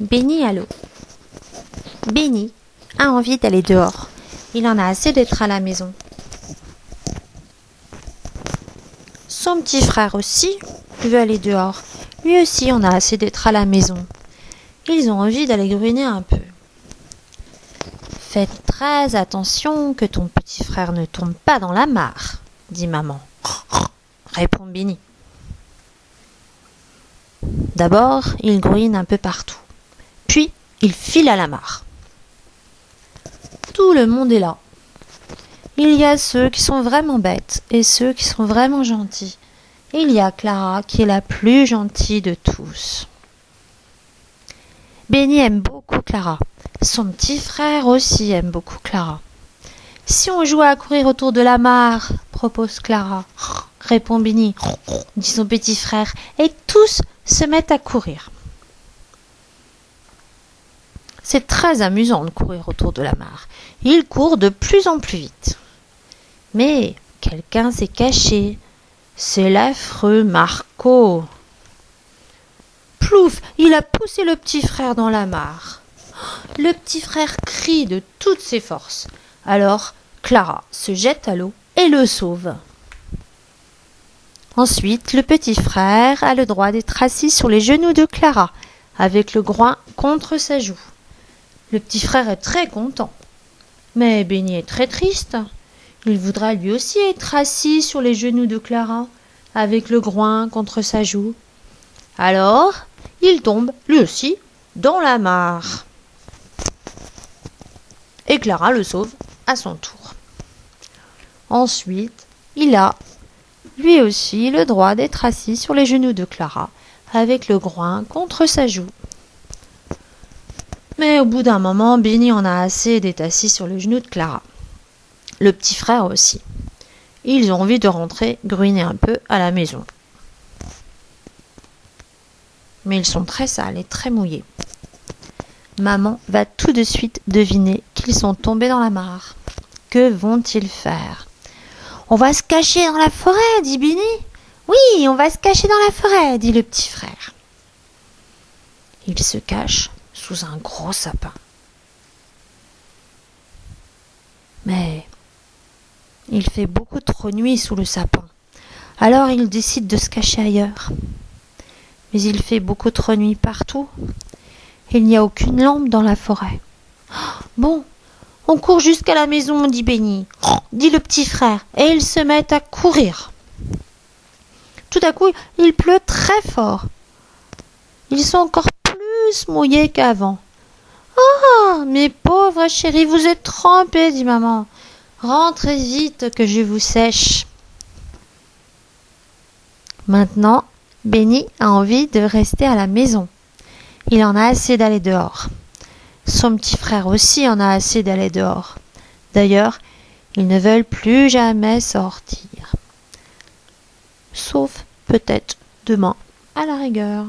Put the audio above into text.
Benny à l'eau. Benny a envie d'aller dehors. Il en a assez d'être à la maison. Son petit frère aussi veut aller dehors. Lui aussi en a assez d'être à la maison. Ils ont envie d'aller gruiner un peu. Faites très attention que ton petit frère ne tombe pas dans la mare, dit maman. Répond Benny. D'abord, il gruine un peu partout. Puis, il file à la mare. Tout le monde est là. Il y a ceux qui sont vraiment bêtes et ceux qui sont vraiment gentils. Et il y a Clara qui est la plus gentille de tous. Benny aime beaucoup Clara. Son petit frère aussi aime beaucoup Clara. Si on jouait à courir autour de la mare, propose Clara. Répond Benny, dit son petit frère, et tous se mettent à courir. C'est très amusant de courir autour de la mare. Ils courent de plus en plus vite. Mais quelqu'un s'est caché. C'est l'affreux Marco. Plouf, il a poussé le petit frère dans la mare. Le petit frère crie de toutes ses forces. Alors, Clara se jette à l'eau et le sauve. Ensuite, le petit frère a le droit d'être assis sur les genoux de Clara, avec le groin contre sa joue. Le petit frère est très content. Mais Benny est très triste. Il voudra lui aussi être assis sur les genoux de Clara, avec le groin contre sa joue. Alors, il tombe, lui aussi, dans la mare. Et Clara le sauve à son tour. Ensuite, il a, lui aussi, le droit d'être assis sur les genoux de Clara, avec le groin contre sa joue. Mais au bout d'un moment, Benny en a assez d'être assis sur le genou de Clara. Le petit frère aussi. Ils ont envie de rentrer gruiner un peu à la maison. Mais ils sont très sales et très mouillés. Maman va tout de suite deviner qu'ils sont tombés dans la mare. Que vont-ils faire? On va se cacher dans la forêt, dit Benny. Oui, on va se cacher dans la forêt, dit le petit frère. Il se cache sous un gros sapin. Mais il fait beaucoup trop nuit sous le sapin. Alors il décide de se cacher ailleurs. Mais il fait beaucoup trop nuit partout. Il n'y a aucune lampe dans la forêt. Bon, on court jusqu'à la maison, dit Benny, dit le petit frère, et ils se mettent à courir. Tout à coup, il pleut très fort. Ils sont encore plus mouillés qu'avant. Ah, mes pauvres chéris, vous êtes trempés, dit maman. Rentrez vite que je vous sèche. Maintenant, Benny a envie de rester à la maison. Il en a assez d'aller dehors. Son petit frère aussi en a assez d'aller dehors. D'ailleurs, ils ne veulent plus jamais sortir. Sauf peut-être demain, à la rigueur.